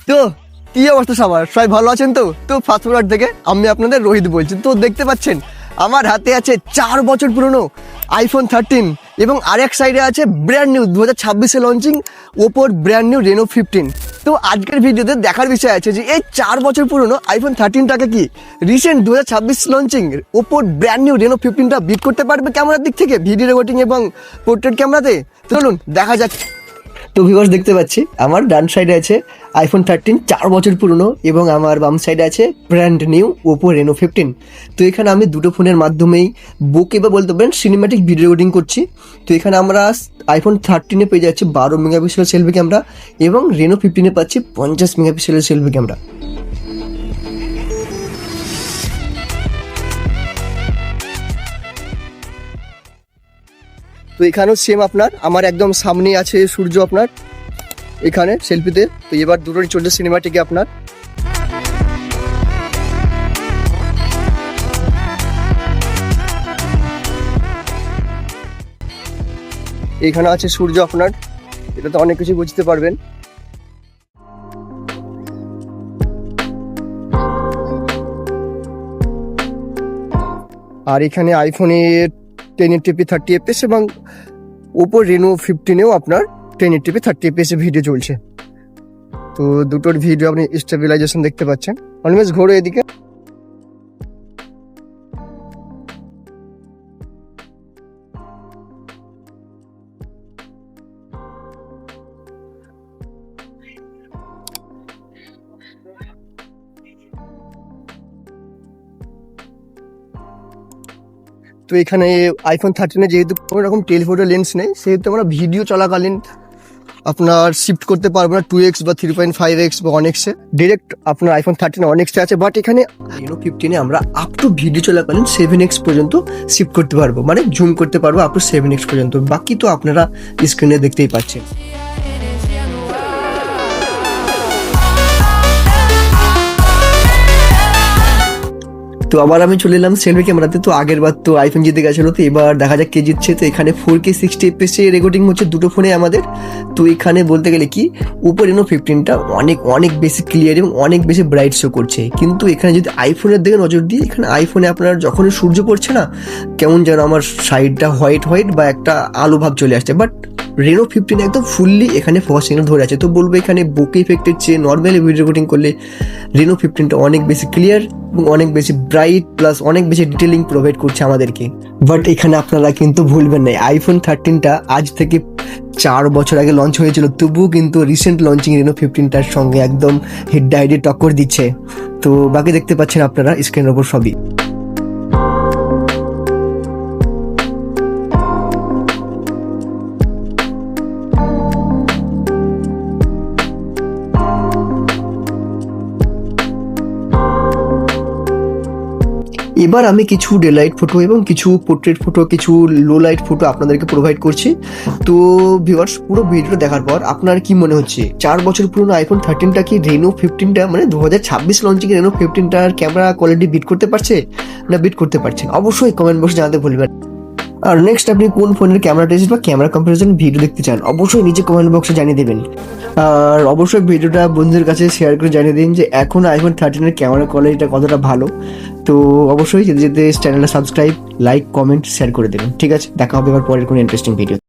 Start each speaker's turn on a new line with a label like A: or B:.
A: তো কি অবস্থা সবার, সবাই ভালো আছেন? তো ফাস্ট ফরওয়ার্ড থেকে আমি আপনাদের রোহিত বলছি। তো দেখতে পাচ্ছেন আমার হাতে আছে 4 বছর পুরনো আইফোন 13 এবং আরেক সাইডে আছে ব্র্যান্ড নিউ 2026-এ লঞ্চিং ওপোর ব্র্যান্ড নিউ রেনো 15। তো আজকের ভিডিওতে দেখার বিষয় আছে যে এই 4 বছর পুরনো আইফোন 13টাকে কি রিসেন্ট 2026 লঞ্চিং ওপোর ব্র্যান্ড নিউ রেনো 15টা বিট করতে পারবে ক্যামেরার দিক থেকে, ভিডিও রেকর্ডিং এবং পোর্ট্রেট ক্যামেরাতে। চলুন দেখা যাক। তো ভিউয়ার্স দেখতে পাচ্ছি আমার ডান সাইডে আছে আইফোন 13 4 বছর পুরনো এবং আমার বাম সাইডে আছে ব্র্যান্ড নিউ ওপো রেনো 15। তো এখানে আমি দুটো ফোনের মাধ্যমেই বুকে বা বলতে পারেন সিনেম্যাটিক ভিডিও রেকর্ডিং করছি। তো এখানে আমরা আইফোন 13-এ পেয়ে যাচ্ছি 12 মেগাপিক্সেলের সেলফি ক্যামেরা এবং রেনো 15-এ পাচ্ছি 50 মেগাপিক্সেলের সেলফি ক্যামেরা। তো এখানেও সেম আপনার আমার একদম সামনে আছে সূর্য আপনার এখানে সেলফিতে। তো এবার দুটোই চলছে সিনেমাটিকে আপনার। এখানে আছে সূর্য আপনার, এটা তো অনেক কিছু বুঝতে পারবেন। আর এখানে আইফোনের 1080p 30fps এবং ওপো রেনো 15-এও আপনার 1080p 30fps ভিডিও চলছে। তো দুটোর ভিডিও আপনি স্টেবিলাইজেশন দেখতে পাচ্ছেন। অলমোস্ট ঘোরো এদিকে। তো এখানে আইফোন 13-এ যেহেতু কোনো রকম টেলিফোটো লেন্স নেই, সেহেতু আমরা ভিডিও চলাকালীন আপনার শিফট করতে পারবো না 2x বা 3.5x বা 1x-এ। ডিরেক্ট আপনার আইফোন 13 1x-এ আছে, বাট এখানে রেনো 15-এ আমরা আপ টু ভিডিও চলাকালীন 7x পর্যন্ত শিফট করতে পারবো, মানে জুম করতে পারবো আপ টু 7x পর্যন্ত। বাকি তো আপনারা স্ক্রিনে দেখতেই পাচ্ছেন। তো আবার আমি চলে এলাম সেলফি ক্যামেরাতে। তো আগের বার তো আইফোন জিতে গেছিলো, তো এবার দেখা যাক কে জিতছে। তো এখানে 4K 60fps রেকর্ডিং হচ্ছে দুটো ফোনে আমাদের। তো এখানে বলতে গেলে কি ওপো রেনো 15টা অনেক বেশি ক্লিয়ার এবং অনেক বেশি ব্রাইট শো করছে। কিন্তু এখানে যদি আইফোনের দিকে নজর দিই, এখানে আইফোনে আপনার যখনই সূর্য পড়ছে না, কেমন যেন আমার সাইডটা হোয়াইট বা একটা আলো ভাব চলে আসছে। বাট রেনো 15 একদম ফুললি এখানে ফোকাস ধরে আছে। তো বলবো এখানে বুকে ইফেক্টের চেয়ে নর্মালি ভিডিও রেকর্ডিং করলে রেনো 15টা অনেক বেশি ক্লিয়ার এবং অনেক বেশি ব্রাইট প্লাস অনেক বেশি ডিটেলিং প্রোভাইড করছে আমাদেরকে। বাট এখানে আপনারা কিন্তু ভুলবেন না, আইফোন 13টা আজ থেকে 4 বছর আগে লঞ্চ হয়েছিল, তবুও কিন্তু রিসেন্ট লঞ্চিং রেনো 15টার সঙ্গে একদম হেড টক্কর দিচ্ছে। তো বাকি দেখতে পাচ্ছেন আপনারা স্ক্রিনের ওপর সবই। এবার আমি কিছু ডে লাইট ফটো এবং কিছু পোর্ট্রেট ফটো, কিছু লো লাইট ফটো আপনাদেরকে প্রোভাইড করছি। তো ভিউয়ার্স পুরো ভিডিওটা দেখার পর আপনার কি মনে হচ্ছে 4 বছর পুরনো আইফোন 13টা কি রেনো 15টা মানে 2026 লঞ্চিং রেনো 15টার ক্যামেরা কোয়ালিটি বিট করতে পারছে না বিট করতে পারছে? অবশ্যই কমেন্ট বক্সে জানাতে ভুলবেন। আর নেক্সট আপনি কোন ফোনের ক্যামেরা টেস্ট বা ক্যামেরা কম্পারিজন ভিডিও দেখতে চান অবশ্যই নিচে কমেন্ট বক্সে জানিয়ে দেবেন। আর অবশ্যই ভিডিওটা বন্ধুদের কাছে শেয়ার করে জানিয়ে দিন যে এখন আইফোন 13-এর ক্যামেরা কোয়ালিটিটা কতটা ভালো। তো অবশ্যই যেতে চ্যানেলটা সাবস্ক্রাইব, লাইক, কমেন্ট, শেয়ার করে দেবেন। ঠিক আছে, দেখা হবে এবার পরের কোনো ইন্টারেস্টিং ভিডিও।